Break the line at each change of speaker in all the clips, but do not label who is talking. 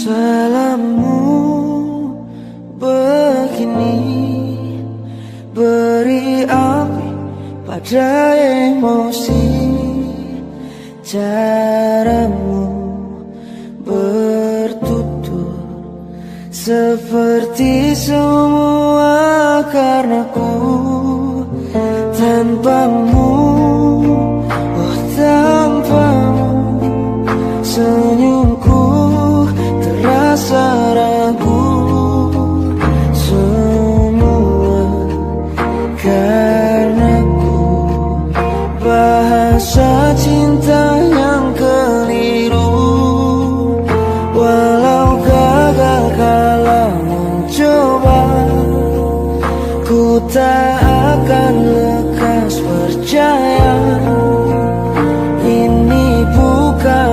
Salahmu begini, beri api pada emosi. Caramu bertutur seperti semua karenaku. Tanpamu, oh tanpamu, senyumku terasa ragu. Semua karenaku, bahasa cinta yang keliru. Walau gagal kalau mencoba, ku tak akan lekas percaya. Ini bukan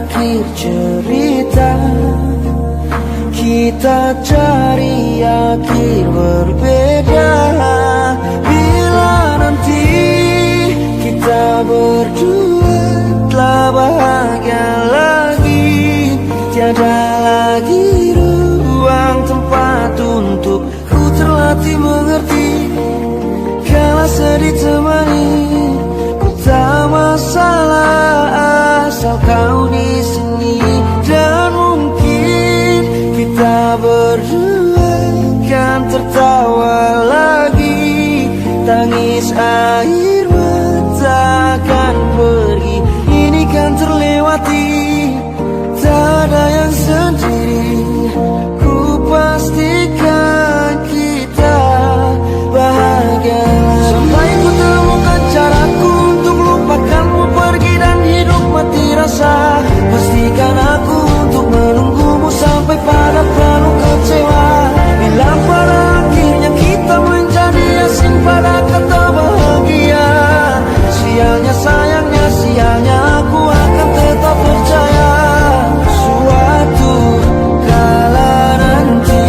akhir cerita, kita cari akhir berbeda. Bila nanti kita berdua telah bahagia lagi, tiada lagi ruang tempat untuk ku terlatih mengerti. Kala sedih temani, ku tak masalah asal kau di sini. Dan mungkin kita berdua kan tertawa lagi, tangis air mata akan pergi. Ini kan terlewati, tak ada yang sendiri. Ku pastikan kita bahagia sampai ku temukan caraku untuk lupakanmu pergi dan hidup mati rasa. Pastikan aku untuk menunggumu sampai pada penuh kecewa. Bila pada akhirnya kita menjadi asing pada kata bahagia, sialnya sayangnya sialnya aku akan tetap percaya. Suatu kala nanti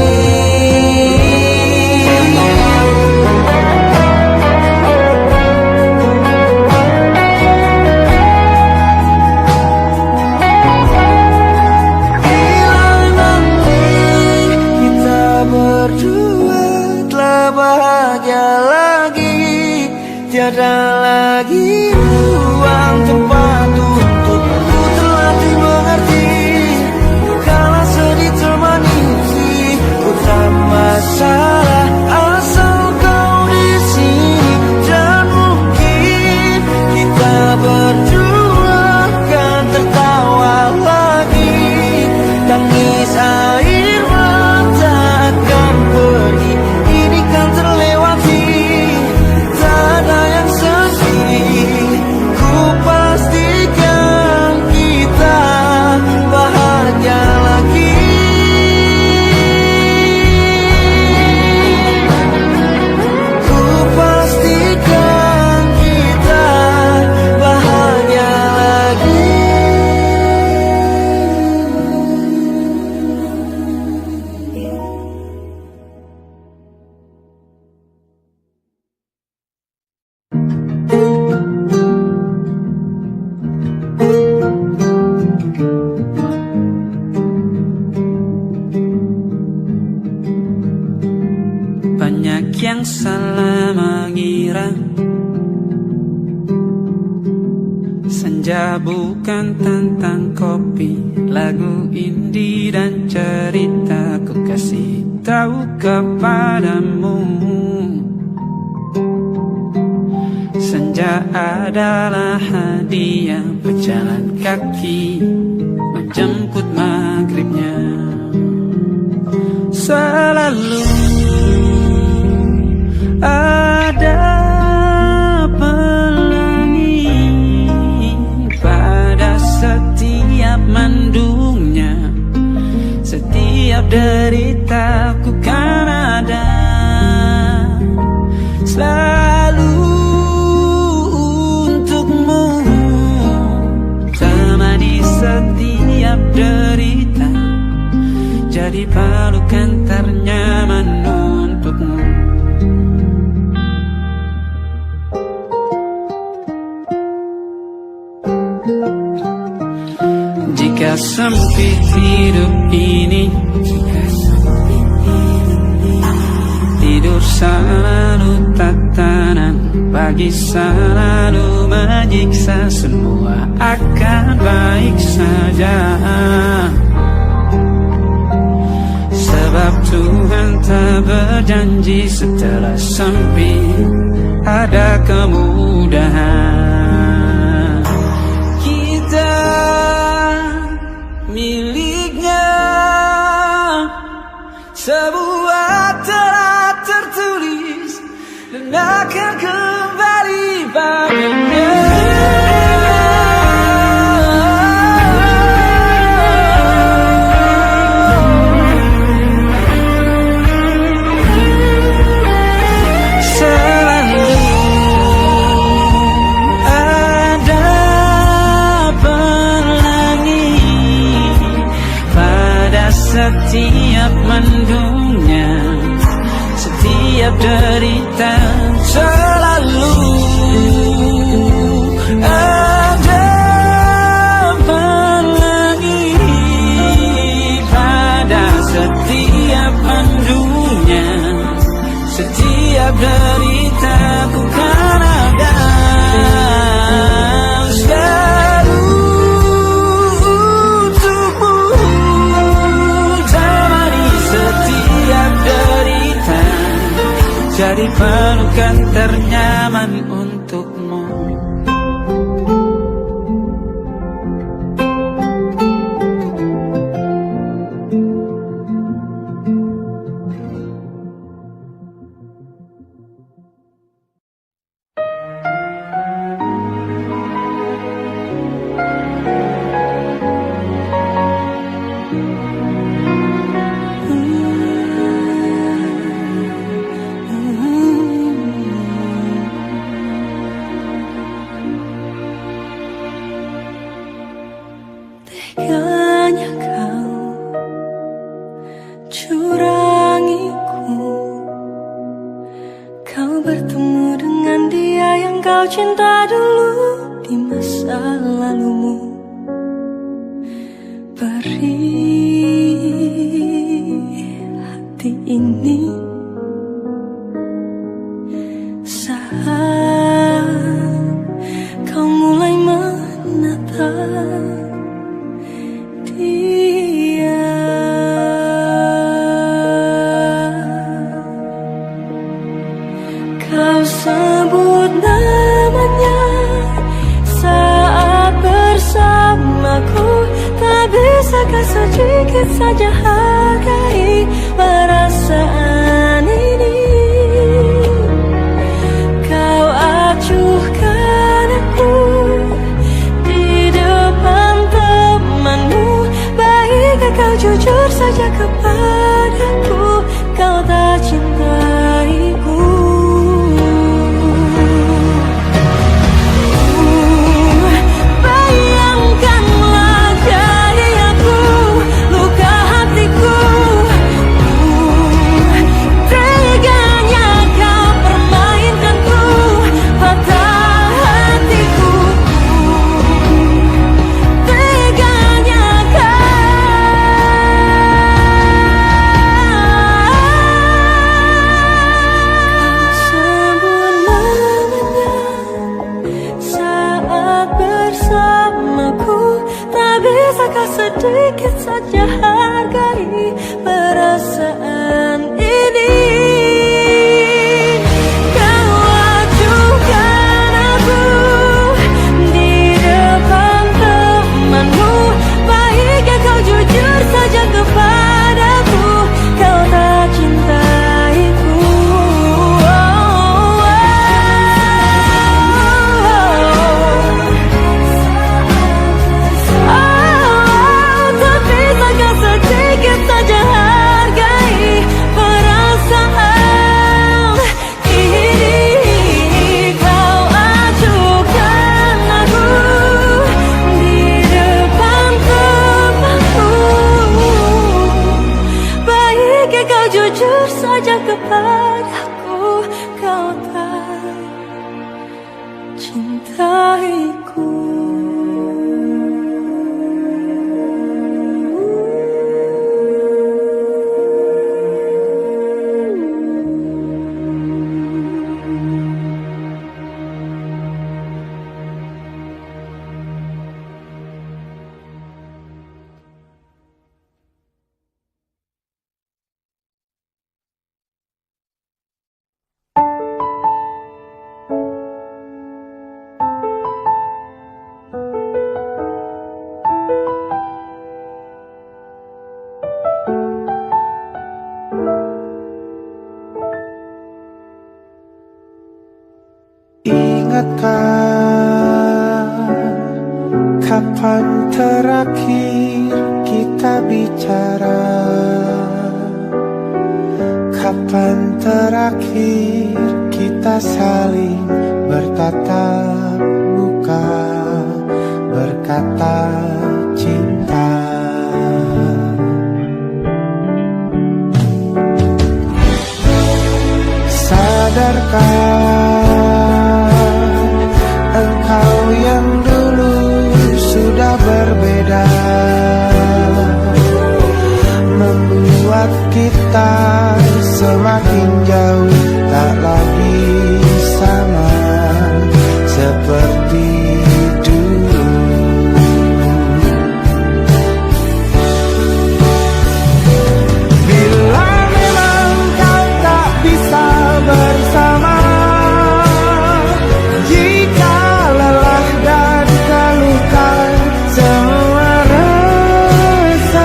berdua telah bahagia lagi, tiada lagi ruang tempat untuk ku terlatih mengerti. Kala sedih termanisi, ku tak masalah asal kau di sini. Dan mungkin kita berdua kan tertawa lagi, tangis air mata akan pergi. Ini kan terlewati, tak ada yang sendiri. Ku pastikan kita bahagia lagi. Ku pastikan kita bahagia lagi.
Banyak yang salah mengira senja bukan tentang kopi, lagu indie dan cerita. Ku kasih tahu kepadamu, senja adalah hadiah pejalan kaki menjemput maghribnya. Selalu ada pelangi pada setiap mendungnya. Setiap deritaku kan ada selalu untukmu, temani setiap derita, jadi pelukan ternyaman untukmu. Jika sempit hidup ini, tidur selalu tatanan, pagi selalu menyiksa, semua akan baik saja. Sebab Tuhan tak berjanji setelah sempit ada kemudahan. Kita miliknya, sebuah telah tertulis dan akan kembali padanya. Setiap mendungnya, setiap derita, selalu ada pelangi. Pada setiap mendungnya, setiap derita, bukan ada. Jadi pelukan ternyaman untukmu.
Teganya kau curangiku, kau bertemu dengan dia yang kau cinta dulu di masa lalumu. Perih hati ini saat kau mulai menatap dia. Kau sebut namanya saat bersamaku, tak bisakah sedikit saja hargai perasaan ini? Kau acuhkan aku di depan temanmu, baiknya kau jujur saja kepadaku, kau tak cintaiku. Bayangkanlah gayaku, luka hatiku,
ingatkah kapan terakhir kita bicara? Kapan terakhir kita saling bertatap muka, berkata cinta? Sadarkah engkau yang dulu sudah berbeda, membuat kita semakin jauh, tak lagi sama seperti dulu. Bila memang kau tak bisa bersama, jika lelah dan terluka semua resah,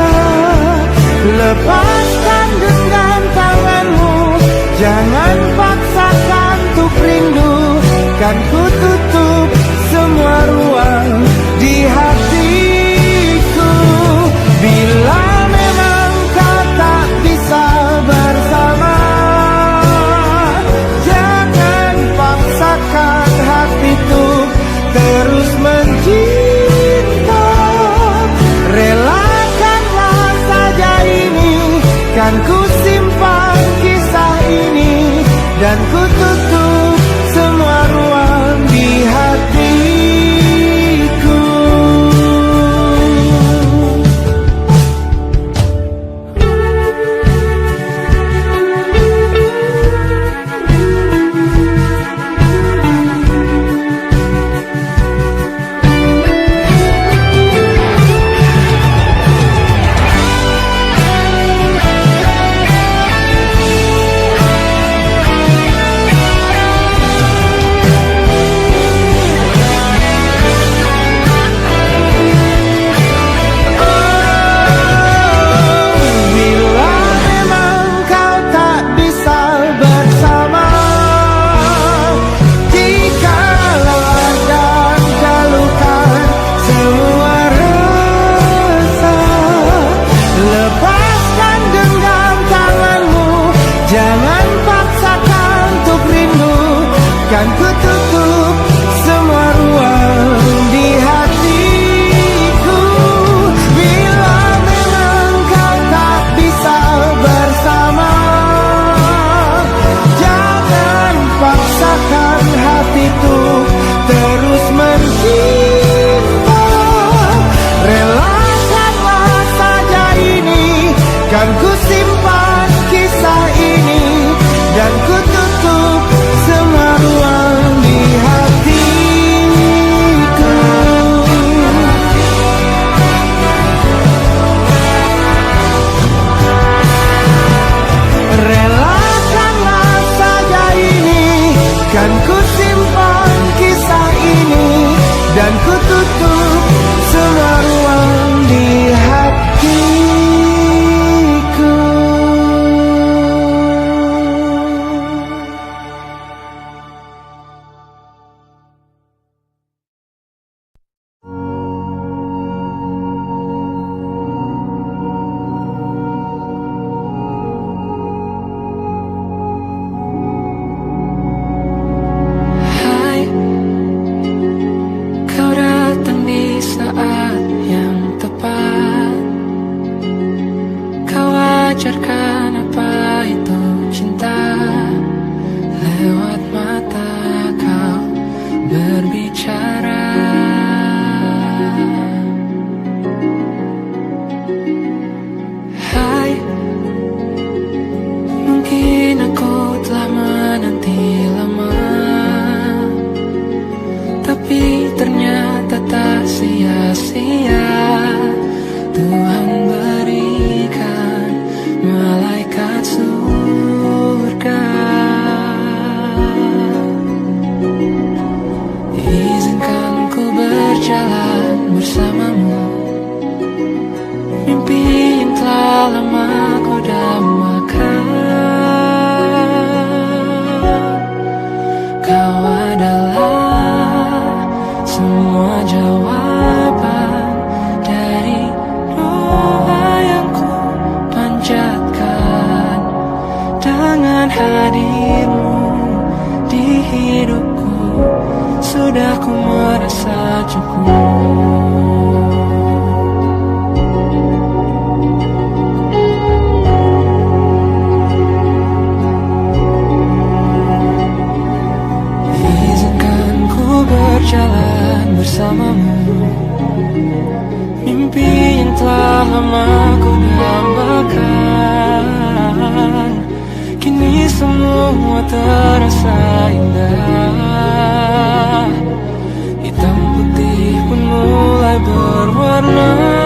lepaskan genggam tanganmu, jangan paksakan untuk rindu. Kan ku tutup semua ruang di hatiku. Bila memang kau tak bisa bersama, jangan paksakan hatiku terus mencinta. Relakanlah saja ini, kan ku simpan kisah ini, dan ku tutup semua ruang di hatiku.
bersamamu. Mimpi yang telah lama ku dambakan, kini semua terasa indah. Hitam putih pun mulai berwarna.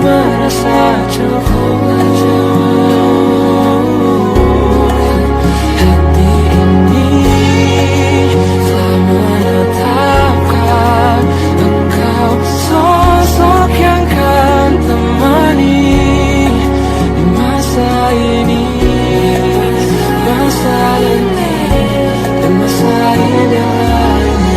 Merasa cukup. Hati ini telah menetapkan engkau sosok yang kan temani di masa ini, masa ini, dan masa indah lainnya.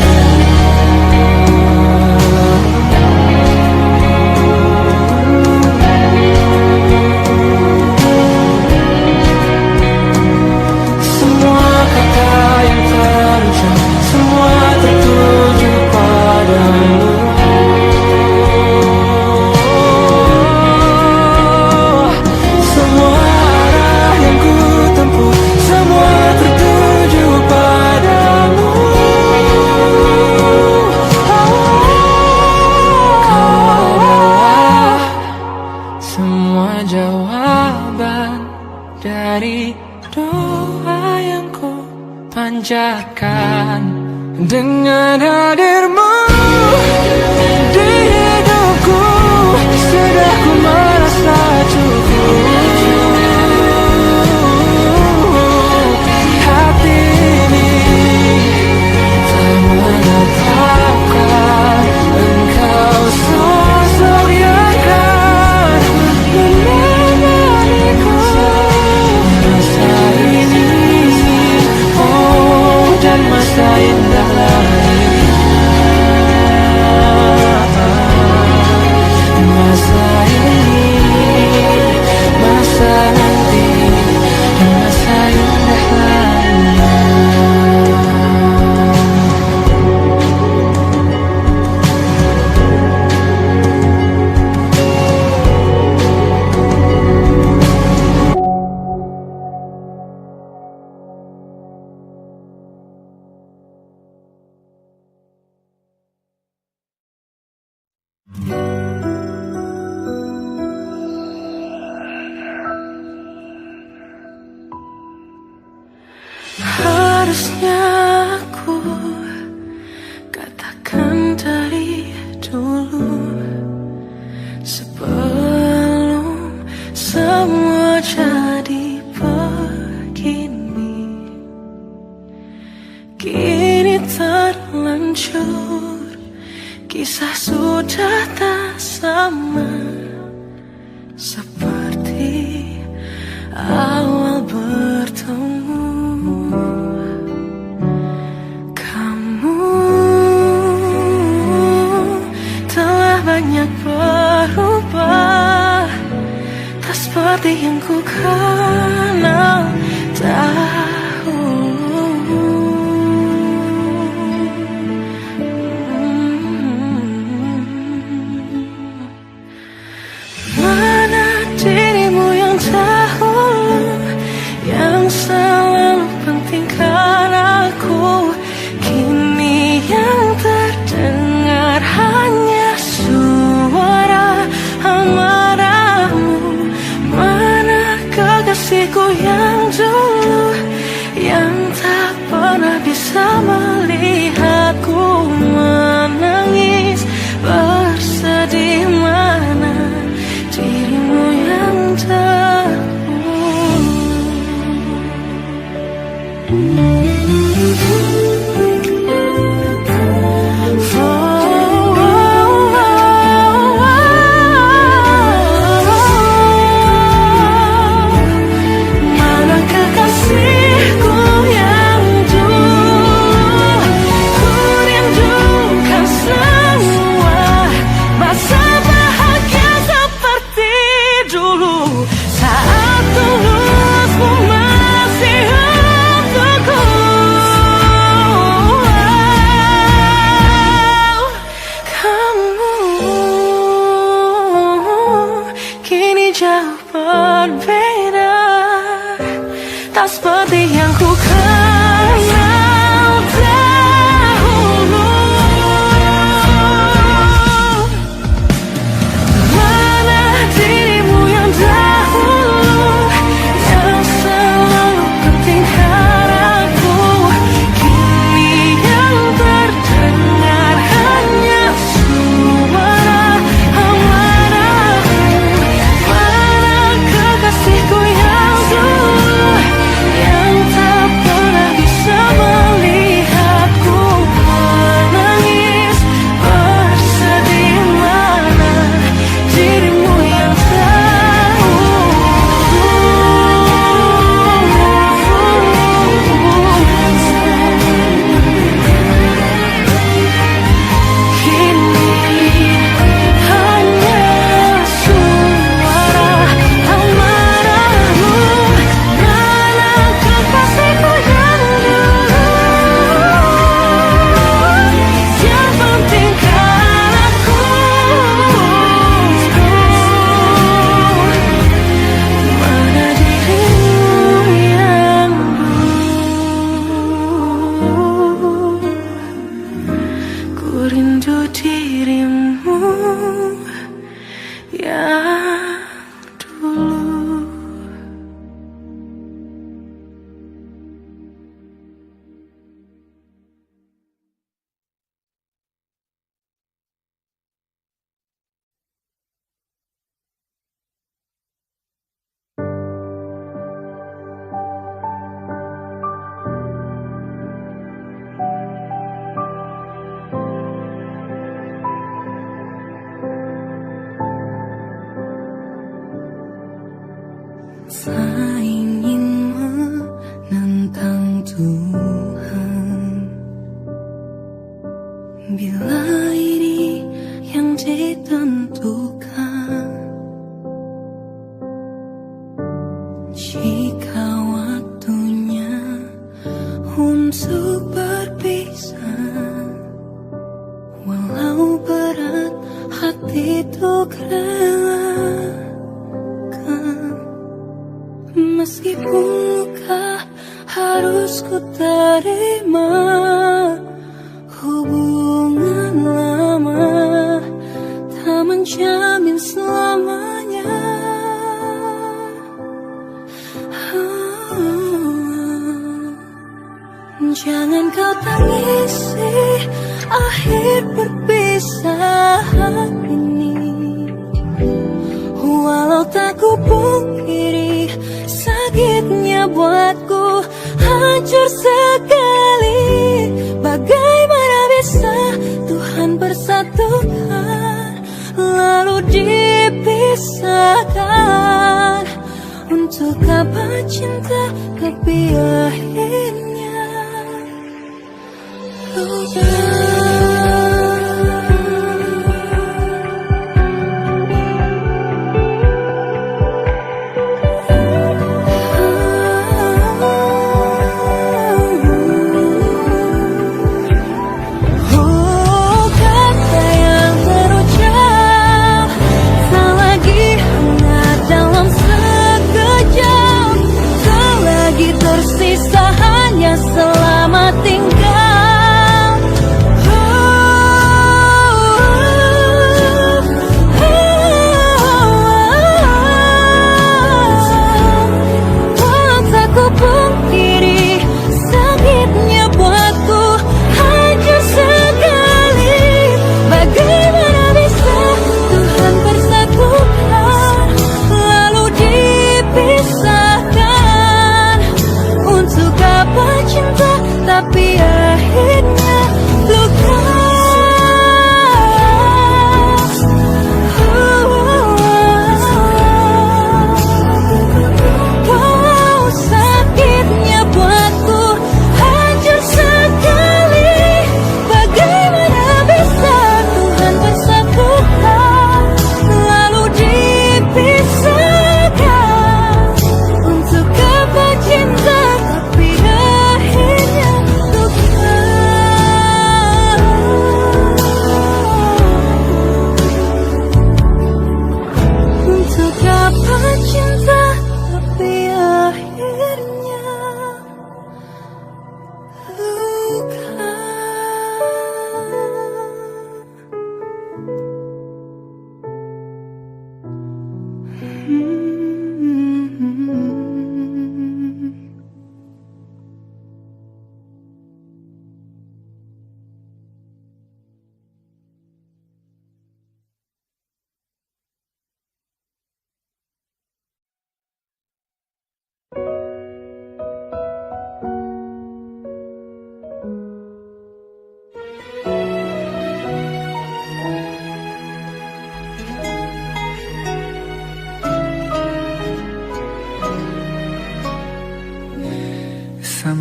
Dengan hadirmu di hidupku, sudah ku merasa cukup. Hati ini telah menetapkan engkau sosok yang kan menemaniku masa ini, oh, dan masa indah lainnya. Masa ini, masa nanti, dan masa indah lainnya. Harusnya aku katakan dari dulu, sebelum semua jadi begini. Kini terlanjur, kisah sudah tak sama seperti awal bertemu. Banyak berubah, tak seperti yang ku kenal dahulu. Mana dirimu yang dahulu, yang selalu pentingkan aku, kini yang terdengar hanya suara amarahmu. Mana kekasihku yang dulu, yang berbeda, tak seperti yang ku kenal dahulu. Mana dirimu yang dahulu, yang selalu penting harapku, kini yang terdengar hanya suara amarahmu. Mana kekasihku yang dulu, yang tak pernah bisa melihatku menangis bersedih. Mana dirimu yang kini hanya suara amarahmu. Mana kekasihku yang dulu, yang penting kan aku. Mana dirimu yang dulu, ku rindu dirimu yang dulu. Tak ingin menentang Tuhan, bila ini yang ditentukan. Jika waktunya untuk berpisah, walau berat hati untuk relakan. Meskipun luka harus ku terima, hubungan lama tak menjamin selamanya. Jangan kau tangisi akhir perpisahan ini, walau tak ku pungkiri sakitnya buatku hancur sekali. Bagaimana bisa Tuhan bersatukan lalu dipisahkan? Untuk apa cinta tapi akhirnya luka. Tersisa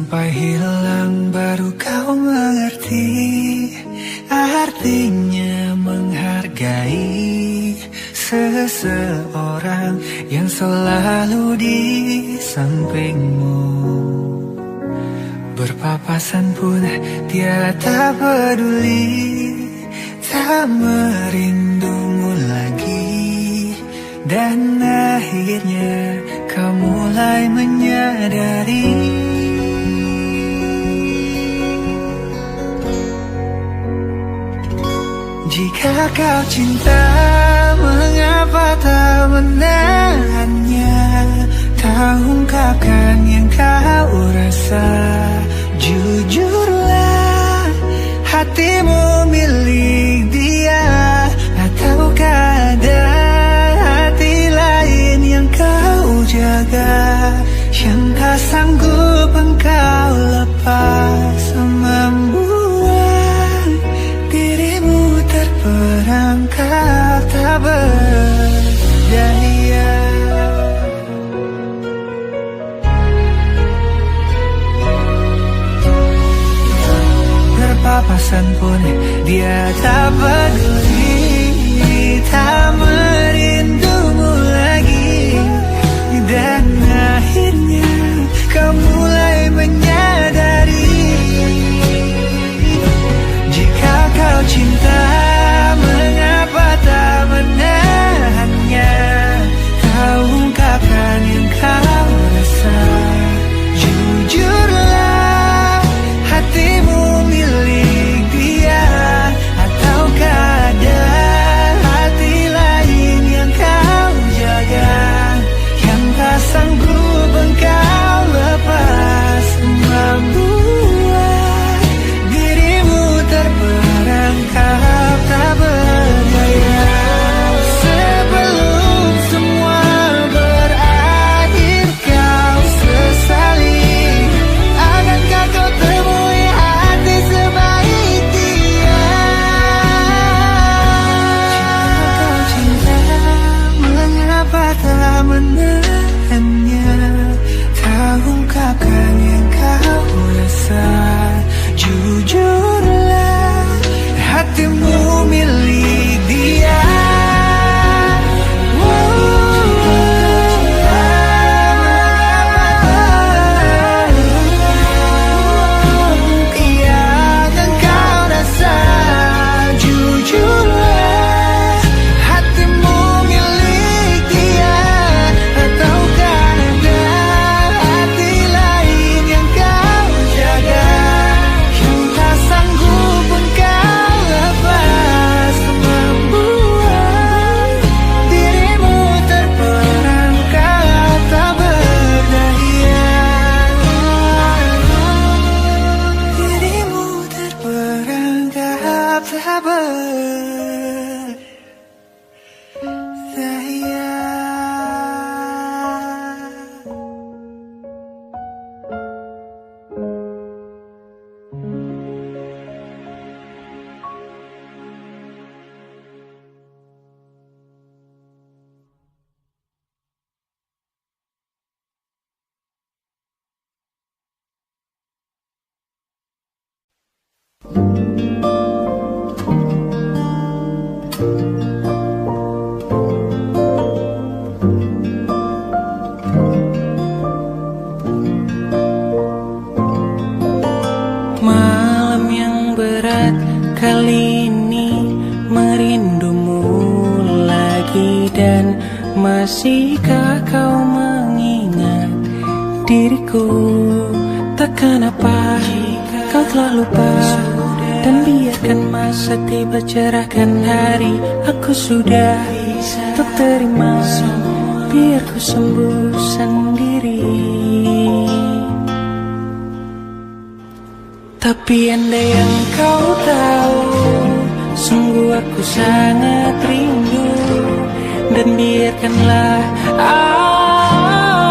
Sampai hilang baru kau mengerti artinya menghargai seseorang yang selalu di sampingmu. Berpapasan pun dia tak peduli, tak merindumu lagi. Dan akhirnya kau mulai menyadari jika kau cinta, mengapa tak menahannya? Tak ungkapkan yang kau rasa. Jujurlah, hatimu milik dia, ataukah ada hati lain yang kau jaga, yang tak sanggup engkau lepas, membuat dirimu terperangkap tak berdaya. Berpapasan pun dia tak peduli, tak merindumu lagi. Dan akhirnya kau mulai menyadari jika kau cinta, mengapa tak menahannya? Kau ungkapkan yang kau rasa. Jujurlah, hatimu milik dia, ataukah ada hati lain yang kau jaga, yang tak sanggup engkau lepas, membuat dirimu terperangkap tak berdaya. Sebelum semua berakhir kau sesali, akankah kau temui hati sebaik dia? Jika kau cinta, mengapa tak menahannya? Tak ungkapkan yang kau rasa. Jujurlah, hatimu milik dia. Yang engkau rasa. Jujurlah, hatimu milik dia, ataukah ada hati lain yang kau jaga, yang tak sanggup engkau lepas, membuat dirimu terperangkap tak berdaya. Dirimu terperangkap tak berdaya. Malam yang berat kali ini merindumu lagi. Dan masihkah kau mengingat diriku? Takkan apa kau telah lupa, dan biarkan masa tiba cerahkan hari. Aku sudah tak terima, biar ku sembuh sendiri. Tapi andai yang kau tahu, sungguh aku sangat rindu. Dan biarkanlah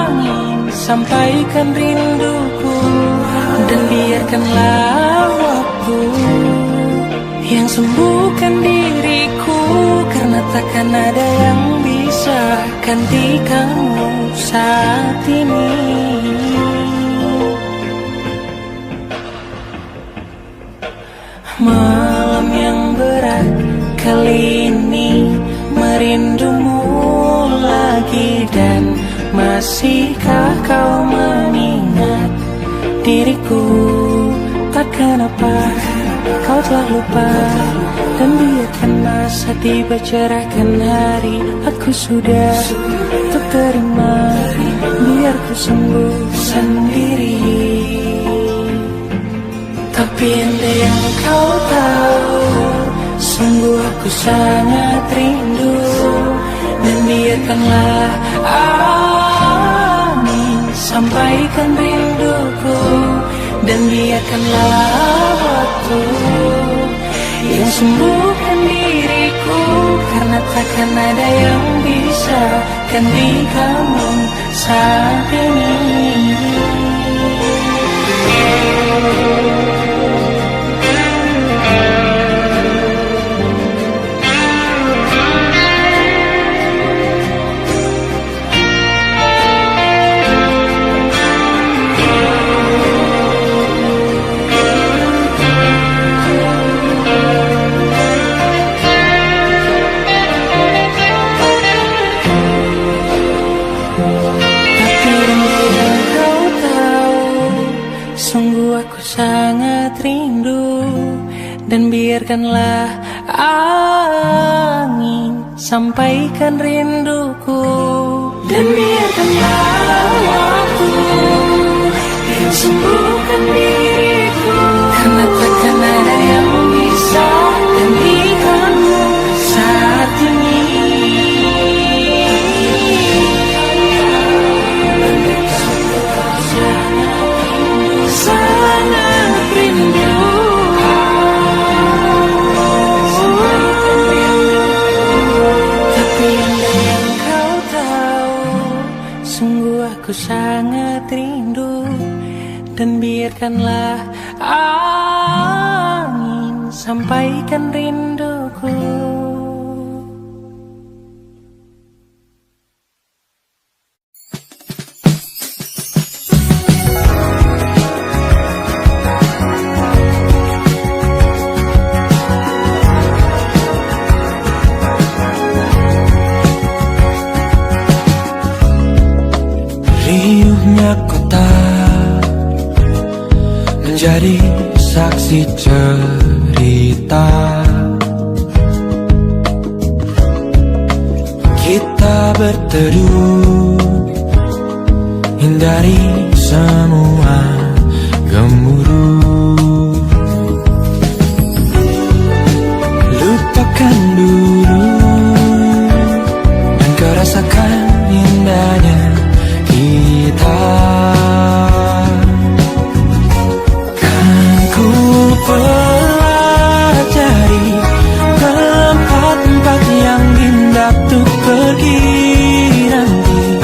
angin sampaikan rinduku, dan biarkanlah waktu yang sembuhkan diriku. Karena takkan ada yang bisa ganti kamu saat ini.
Malam yang berat kali ini merindumu lagi. Dan masihkah kau mengingat diriku? Takkan apa kau telah lupa. Dan biarkan masa tiba cerahkan hari. Aku sudah tak terima, biar ku sembuh sendiri. Tapi andai yang kau tahu, sungguh aku sangat rindu. Dan biarkanlah angin sampaikan rinduku. Dan biarkanlah waktu yang sembuhkan diriku. Karena takkan ada yang bisa ganti kamu saat ini. Sangat rindu. Dan biarkanlah angin sampaikan rinduku. Dan biarkanlah waktu yang sembuhkan diriku. Karena takkan ada yang bisa gantikanmu saat ini. Sangat rindu. Tapi andai yang kau tahu, sungguh aku sangat rindu. Dan biarkanlah angin sampaikan rinduku.
Riuhnya kota menjadi saksi cerita kita berteduh, hindari semua gemuruh. Lupakan dulu dan kau rasakan indahnya kita. Kan ku pelajari tempat-tempat yang indah untuk pergi nanti.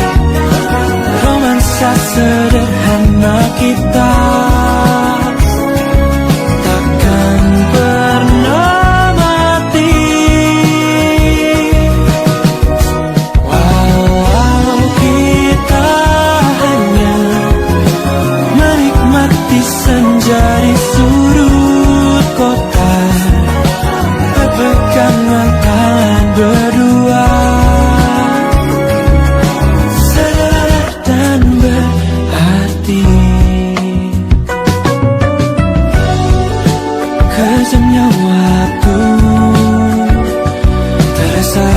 Romansa sederhana kita takkan pernah mati. Walau kita hanya menikmati senja di sudut kota, berpegangan tangan berdua, sederhana dan berarti. Kejamnya waktu terasa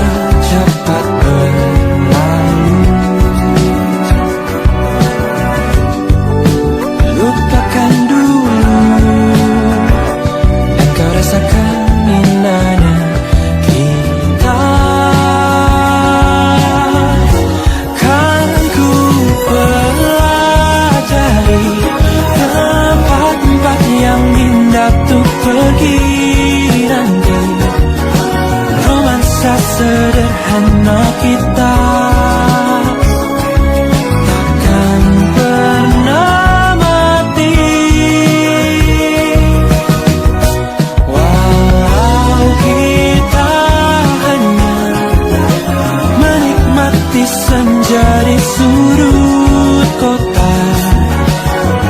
cepat berlalu. Lupakan dulu dan kau rasakan indahnya kita. Kan ku pelajari tempat-tempat yang indah untuk pergi nanti. Romansa sederhana kita takkan pernah mati. Walau kita hanya menikmati senja di sudut kota,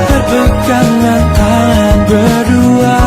berpegangan tangan berdua,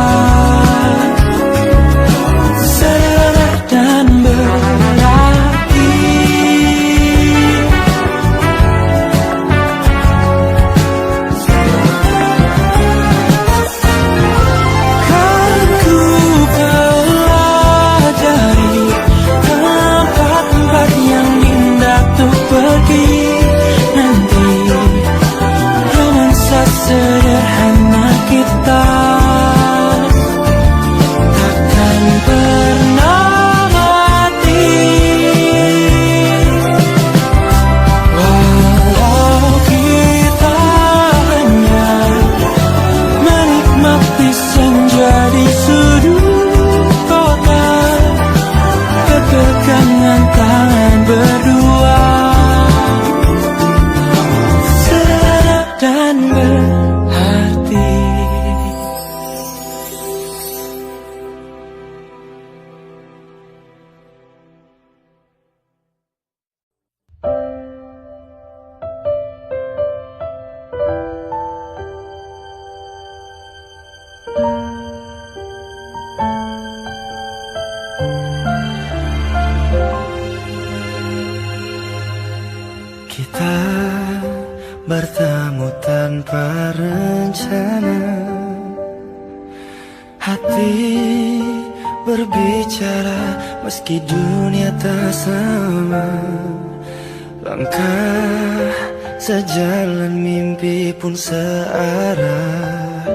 bertemu tanpa rencana. Hati berbicara meski dunia tak sama. Langkah sejalan, mimpi pun searah.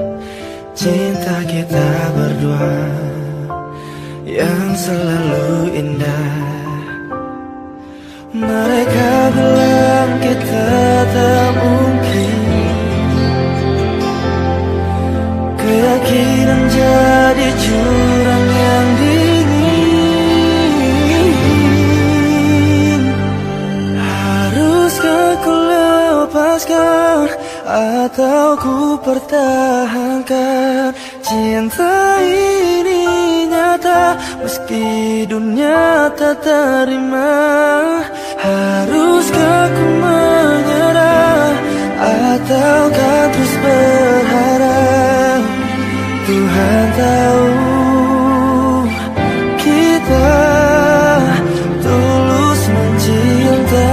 Cinta kita berdua yang selalu indah. Mereka bilang kita tak mungkin. Keyakinan jadi jurang yang dingin. Haruskah ku lepaskan atau ku pertahankan? Cinta ini nyata meski dunia tak terima. Haruskah ku menyerah ataukah terus berharap? Tuhan tahu kita tulus mencinta.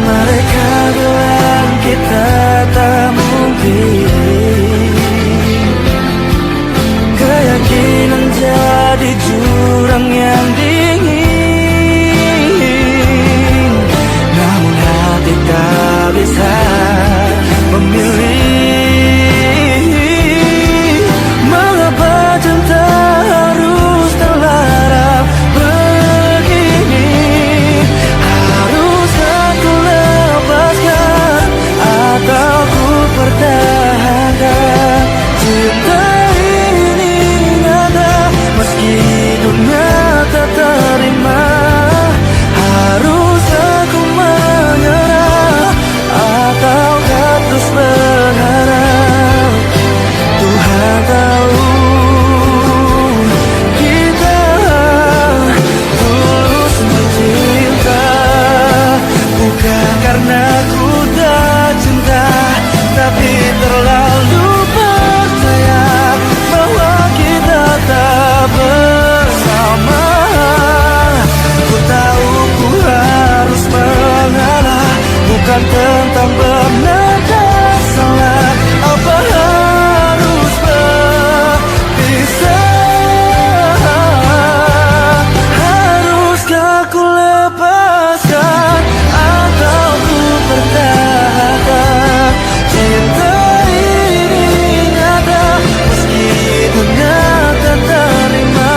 Mereka bilang kita tak mungkin. Keyakinan jadi jurang yang dingin. Namun hati tak bisa memilih. Mengapa cinta harus terlarang begini? Harus aku lepaskan atau ku pertahankan? Cinta ini nyata meski dunia tak terima. Harus aku menyerah ataukah terus berharap? Tuhan tahu kita tulus mencinta. Bukan karena ku tak cinta, tapi terlalu percaya bahwa kita tak bersama. Ku tahu ku harus mengalah, bukan tentang benar dan salah. Apa harus berpisah? Haruskah ku lepaskan atau ku pertahankan? Cinta ini nyata meski dunia tak terima.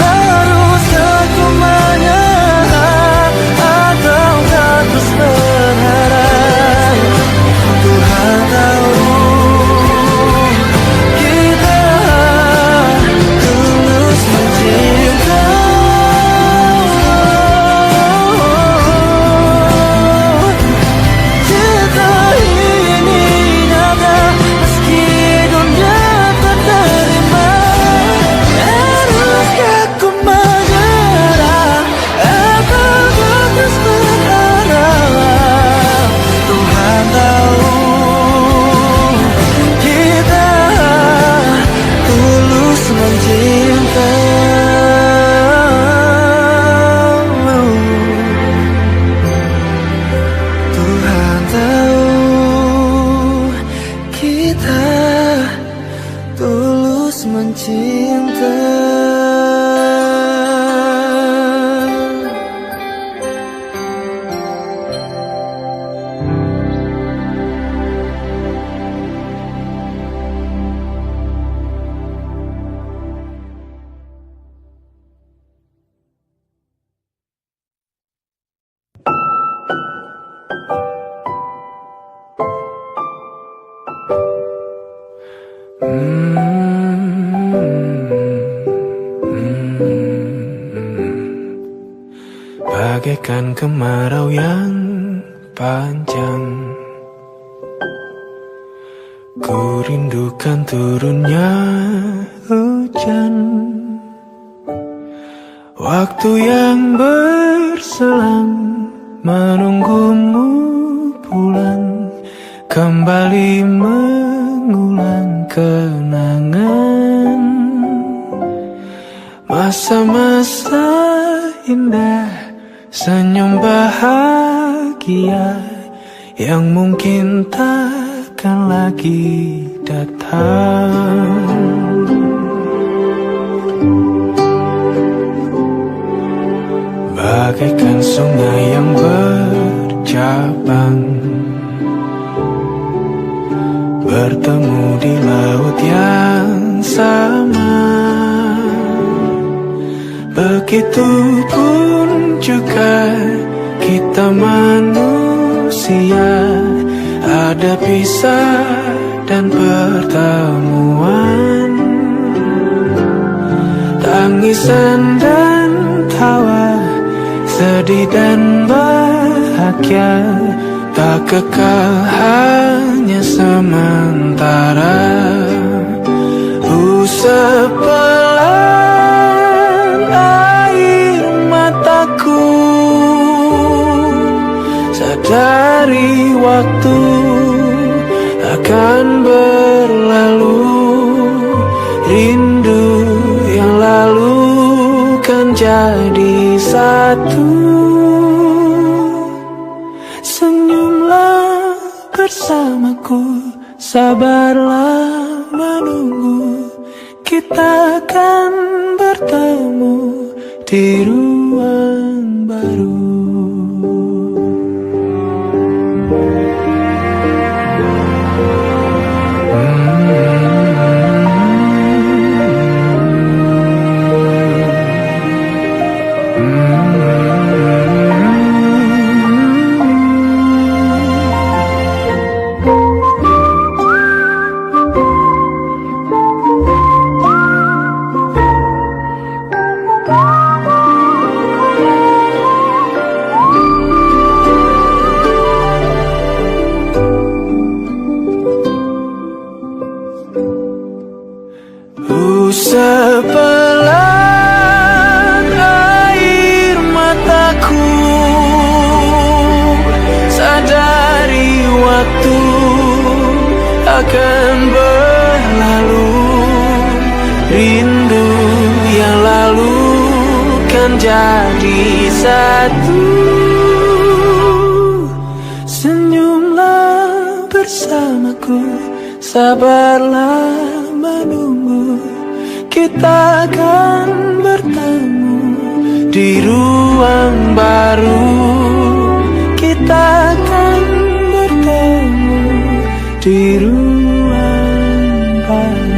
Haruskah ku menyerah ataukah terus berharap? Tuhan tahu kita tulus mencinta. Cinta ini nyata meski dunia tak terima. Haruskah ku menyerah atau terus berharap? Tuhan tahu kita tulus mencinta. Tuhan tahu kita tulus mencinta. Bagaikan kemarau yang panjang, ku rindukan turunnya hujan. Waktu yang berselang menunggumu pulang, kembali mengulang kenangan
masa-masa indah, senyum bahagia yang mungkin takkan lagi datang. Bagaikan sungai yang bercabang, bertemu di laut yang sama. Begitupun juga kita manusia, ada pisah dan pertemuan, tangisan dan tawa, sedih dan bahagia, tak kekal hanya sementara. Usap pelan air mataku, sadari waktu akan berlalu. Rindu yang lalu kan jadi satu. Senyumlah bersamaku, sabarlah menunggu, kita akan bertemu di ruang baru. Usap pelan air mataku, sadari waktu akan berlalu. Rindu yang lalu kan jadi satu. Senyumlah bersamaku, sabarlah menunggu, kita akan bertemu di ruang baru. Kita akan bertemu di ruang baru.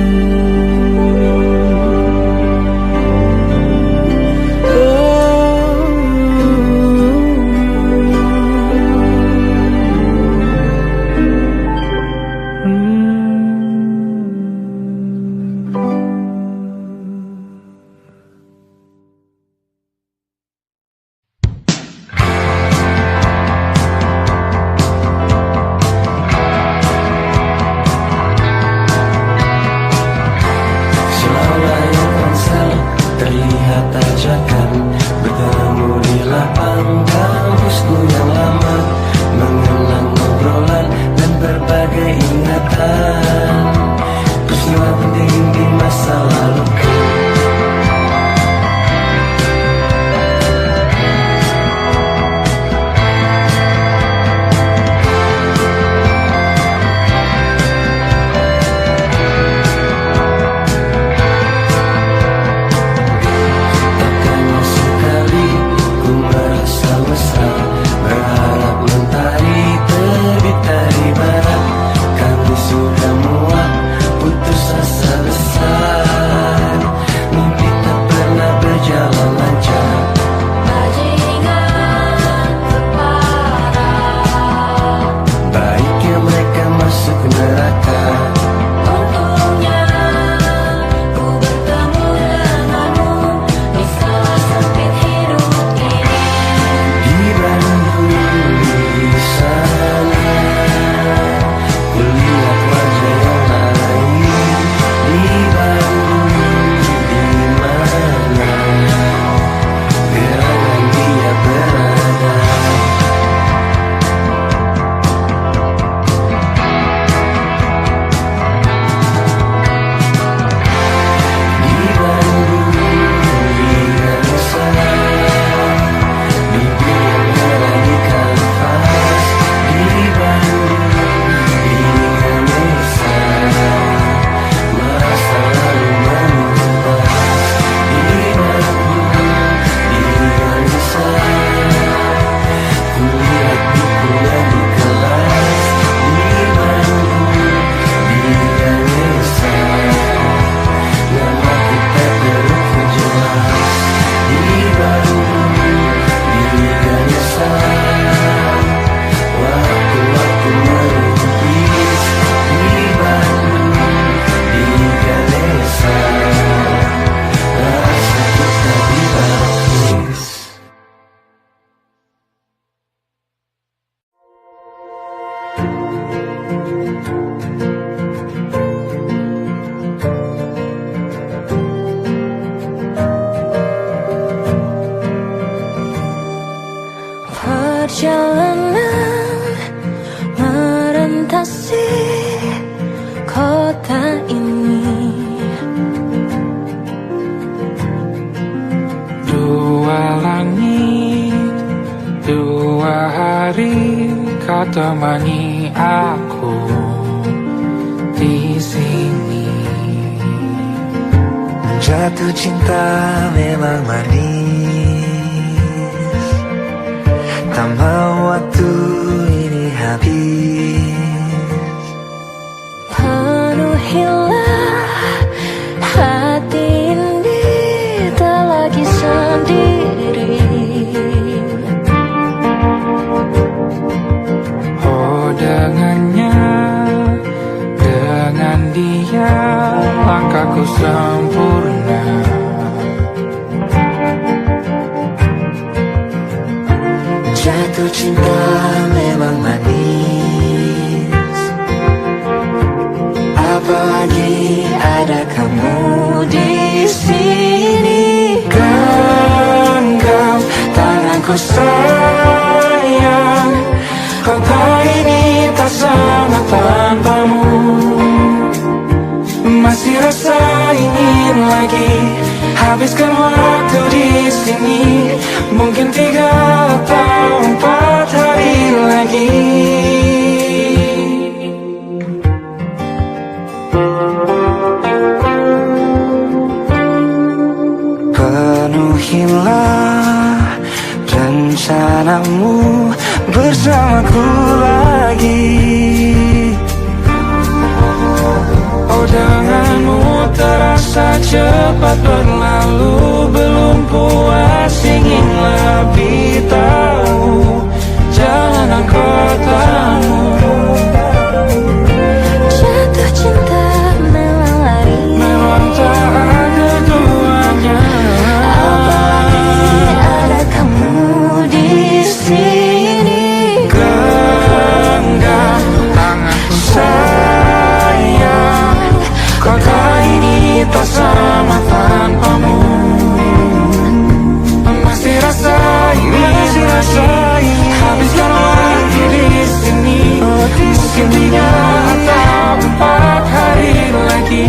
perjalanan merentasi kota ini.
Dua langit, dua hari, kau temani aku di sini.
Jatuh cinta memang manis, tak mau waktu ini habis.
Penuhilah hati ini, tak lagi sendiri.
Oh dengannya, dengan dia langkahku sempurna.
Jatuh cinta memang manis, apalagi ada kamu di sini.
Genggam tanganku sayang, kota ini tak sama tanpamu. Masih rasa ingin lagi habiskan waktu di sini. Mungkin 3 atau 4 hari lagi.
Penuhilah rencanamu bersamaku lagi.
Oh denganmu terasa cepat berlalu, belum puas ingin lebih tahu jalanan kotamu.
Jatuh cinta memang lari,
Memang tak ada duanya,
apalagi ada kamu di sini.
genggam tanganku sayang, kota ini tak sama tanpamu. Masih rasa ingin habiskan waktu di sini. Mungkin 3 atau 4 hari lagi.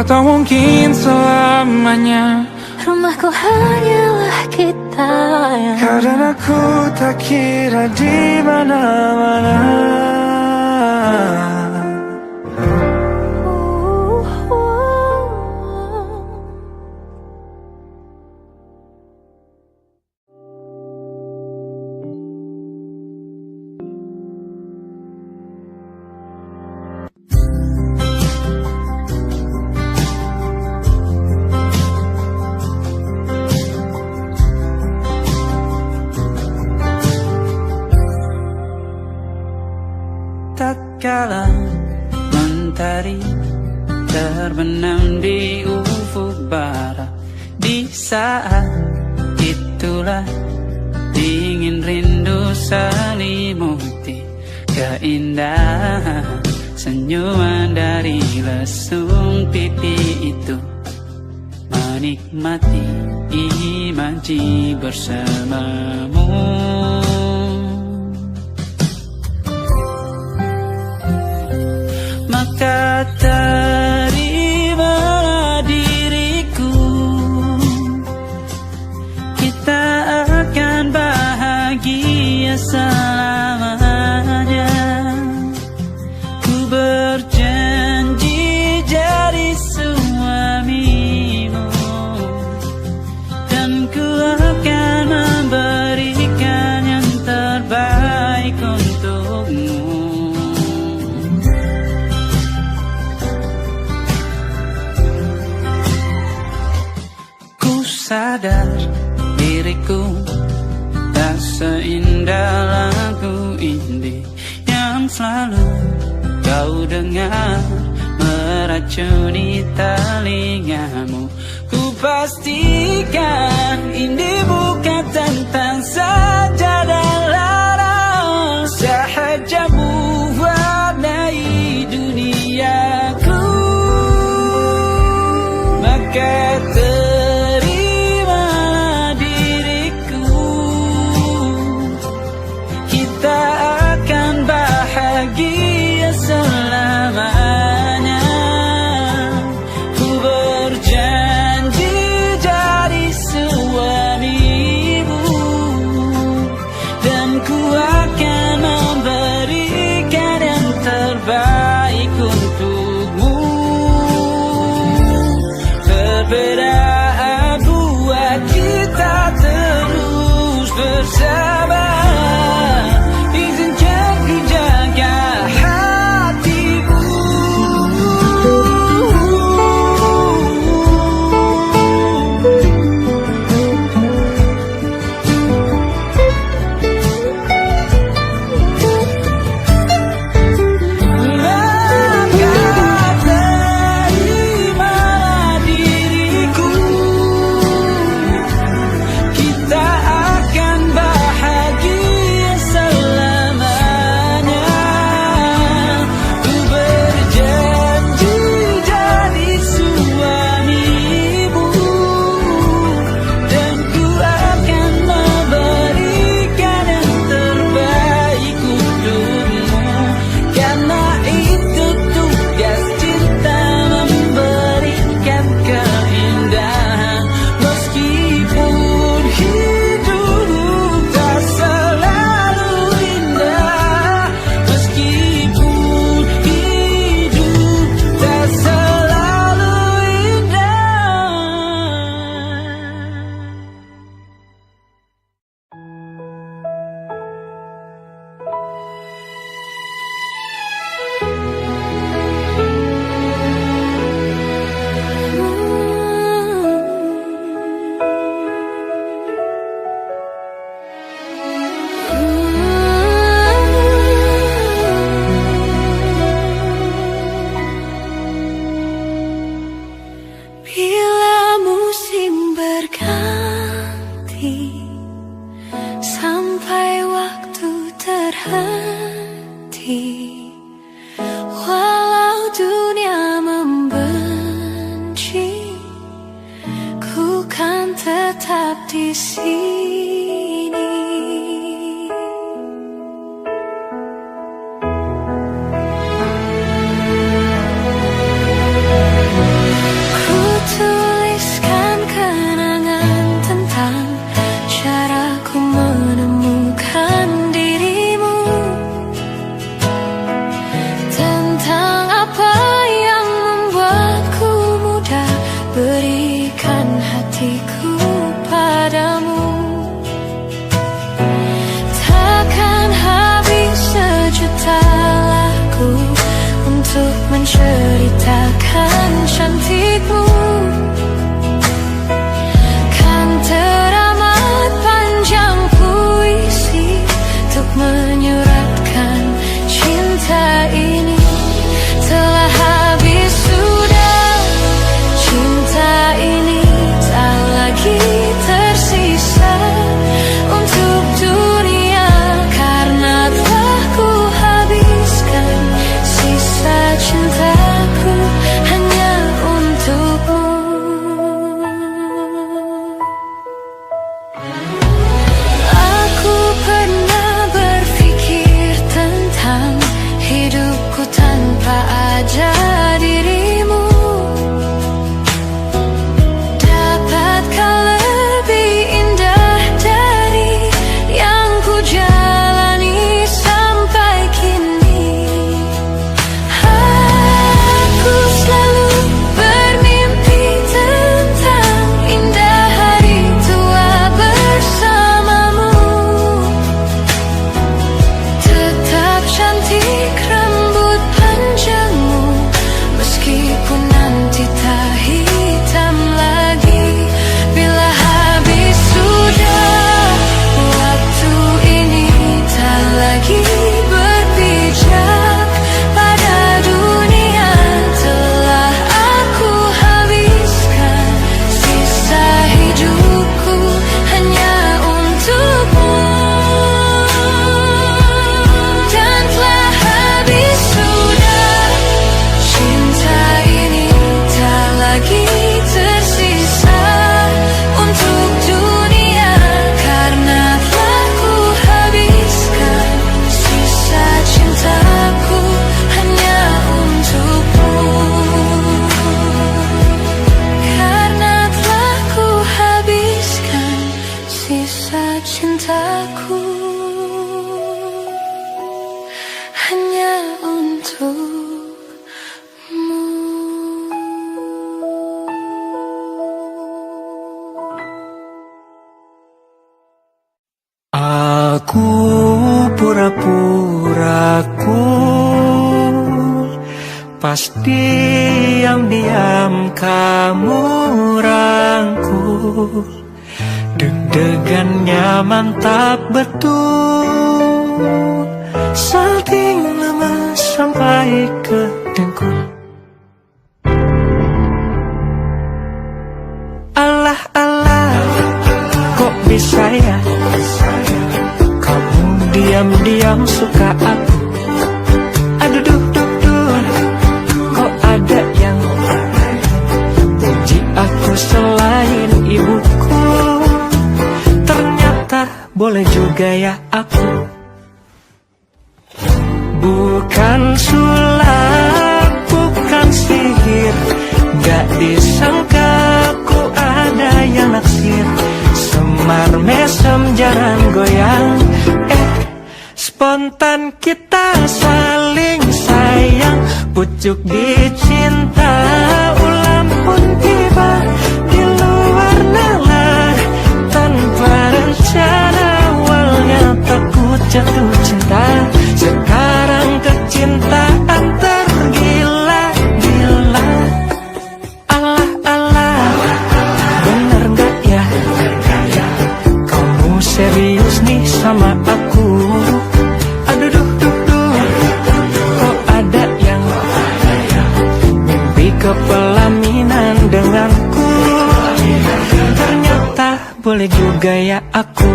Atau mungkin selamanya
Rumahku hanyalah kita yang
Kau dan aku tak kira di mana-mana.
Tatkala mentari terbenam di ufuk barat, di saat itulah dingin rindu selimuti keindahan senyuman dari lesung pipi itu, menikmati
imaji bersamamu. Maka terimalah diriku, kita akan bahagia selamanya. Ku berjanji jadi suamimu, dan ku akan memberikan yang terbaik untukmu. Ku sadar diriku tak seindah lagu indie yang selalu kau dengar meracuni telingamu. Ku pastikan ini bukan tentang saja dan lara, sahaja mewarnai duniaku. Maka terimalah diriku, kita akan bahagia selamanya. Ku berjanji jadi suamimu, dan ku akan memberikan yang terbaik untukmu. Perbedaan buat kita terus bersama. Izinkan ku jaga hatimu. Maka terimalah diriku, kita akan bahagia selamanya. Ku berjanji jadi suamimu, dan ku akan memberikan yang terbaik untukmu. Karena itu tugas cinta, memberikan keindahan. Meskipun hidup tak selalu indah, meskipun hidup tak selalu indah.
Bila musim berganti, sampai waktu terhenti, walau dunia membenci, ku kan tetap di sini. Ku tuliskan kenangan tentang caraku menemukan dirimu, tentang apa yang membuatku mudah berikan hatiku padamu. Takkan habis sejuta lagu untuk menceritakan cantikmu. Kan teramat panjang puisi untuk menyuratkan cinta ini. Telah habis sudah cinta ini, tak lagi tersisa untuk dunia, karena telah ku habiskan sisa cintaku hanya
Aku pura-pura cool, pas diam-diam kamu rangkul. Deg-degannya mantap betul, salting lama sampai ke dengkul. Alah, kok bisa ya kamu diam-diam suka aku? Aduh, kok ada yang puji aku selain ibuku? Ternyata boleh juga ya aku. Bukan sulap, bukan sihir, gak disangka ku ada yang naksir. Semar mesem jarang goyang, spontan kita saling sayang. Pucuk dicinta, ulam pun tiba di luar nalar. Tanpa rencana awalnya takut jatuh cinta, sekarang kecintaan tergila-gila. Alah, bener gak ya kamu serius nih sama aku? Aduh, kok ada yang mimpi kepelaminan denganku? Ternyata boleh juga ya aku.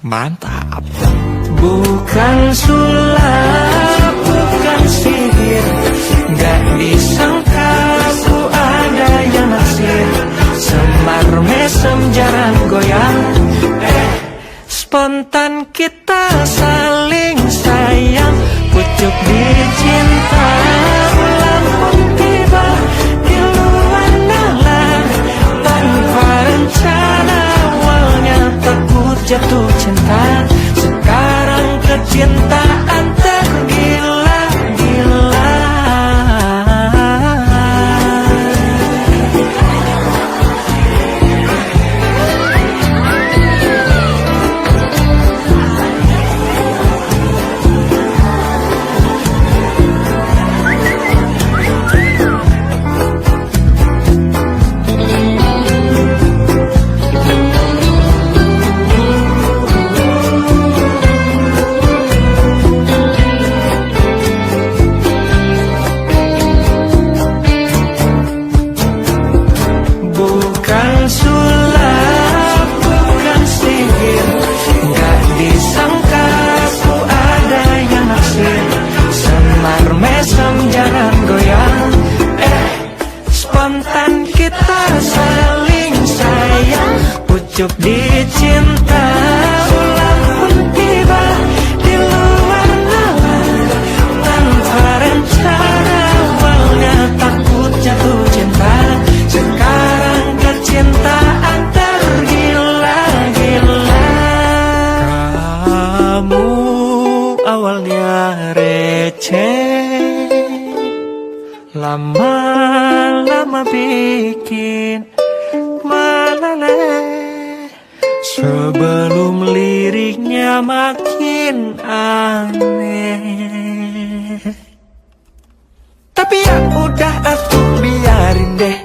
Mantap. Bukan sulap, bukan sihir, gak disangka ku ada yang naksir. Semar mesem jarang goyang, spontan kita saling sayang. Pucuk dicinta, ulang pun tiba di luar nalar. Tanpa rencana awalnya takut jatuh cinta, sekarang kecintaan tergila-gila. Pucuk dicinta, ulang pun tiba di luar nalar. Tanpa rencana awalnya takut jatuh cinta, sekarang kecintaan tergila-gila. Kamu awalnya receh, lama-lama bikin meleleh. Sebelum liriknya makin aneh, tapi ya udah aku biarin deh.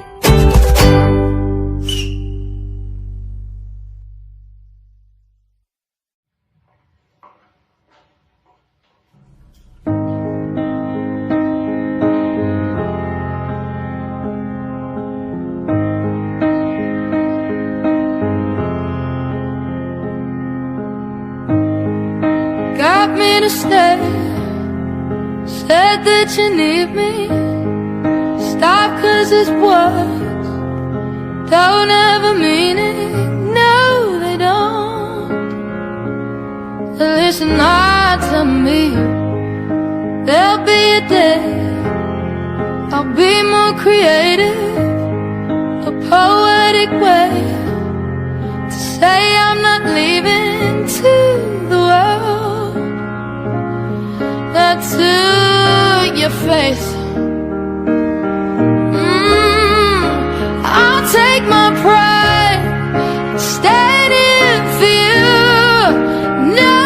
Got me to stay, said that you need me. Stop 'cause it's words don't ever mean it. No, they don't. Listen hard to me. There'll be a day I'll be more creative, a poetic way to say I'm not leaving to the world. To your face, I'll take my pride standing for you. No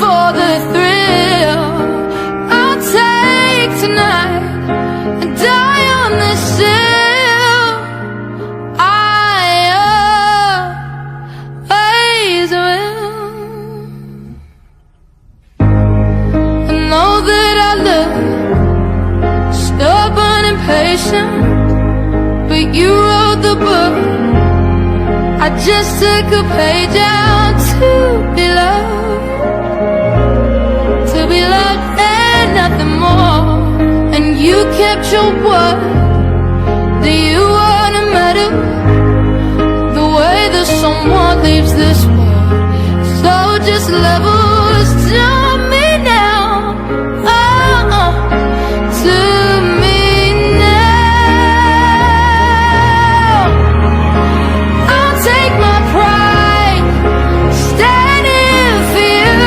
for the thrill. I'll take tonight and die on this hill. I always will. I know that I look stubborn and patient, but you wrote the book. I just took a page out to be loved and nothing more. And you kept your word that you wouldn't matter the way that someone leaves this world. So just levels to me now, to me now. I'll take my pride, standing for you.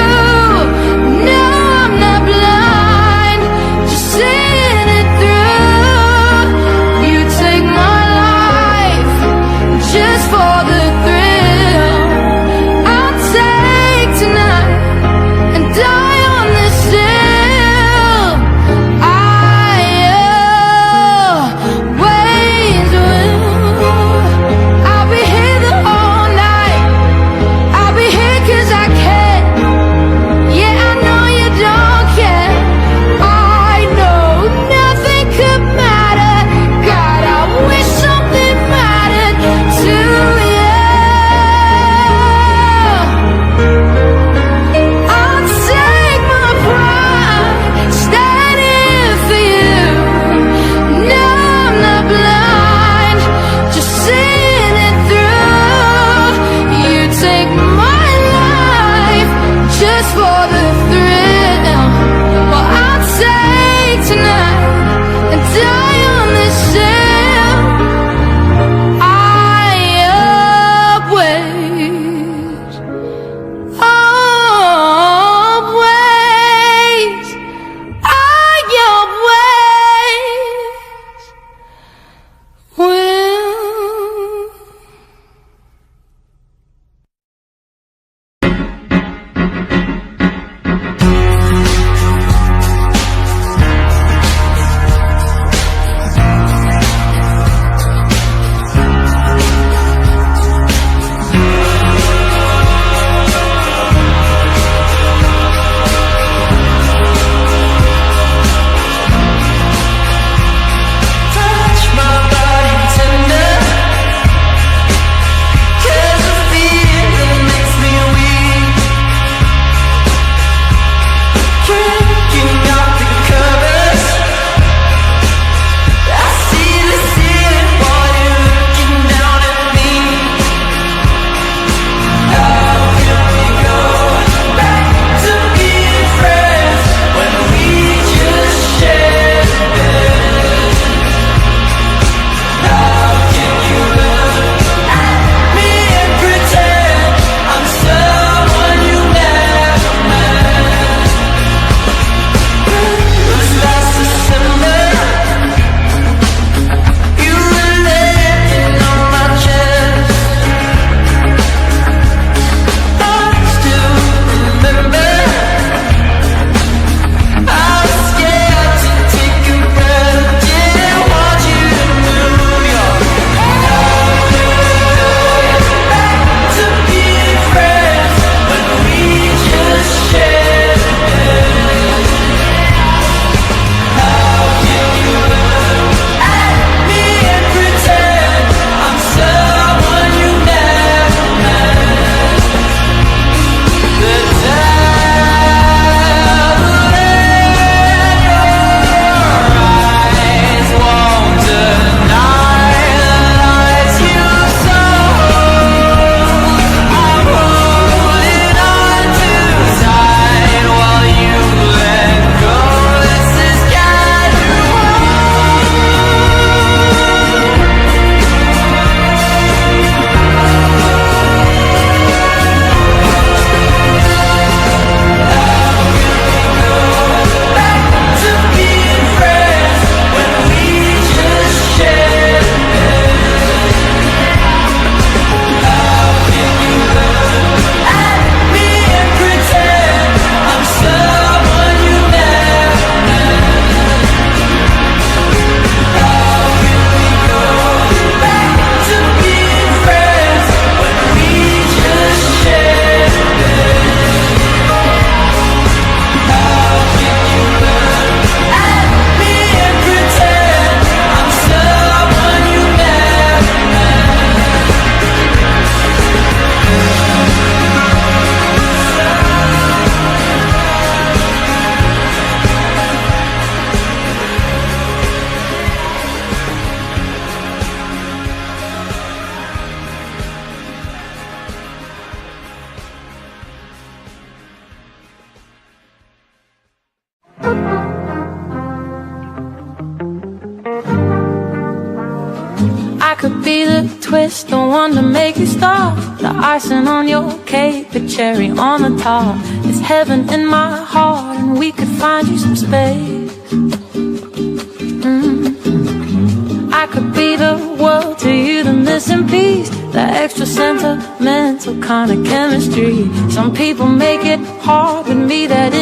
No, I'm not blind, just seeing it through. You take my life just for the thrill. I'll take tonight and die on this hill. I always will. I'll be here the whole night. I'll be here 'cause I can. Yeah, I know you don't care. I know nothing could matter. God, I wish something mattered to you. I'll take my pride, standing for you. No, I'm not blind, just seeing it through. You take my life just for the thrill. Well, I'll take tonight and die on this hill. I always, always, I always will. could be the twist, the one to make you stop, the icing on your cake, the cherry on the top. It's heaven in my heart, and we could find you some space. I could be the world to you, the missing piece, the extra sentimental kind of chemistry. Some people make it hard, with me that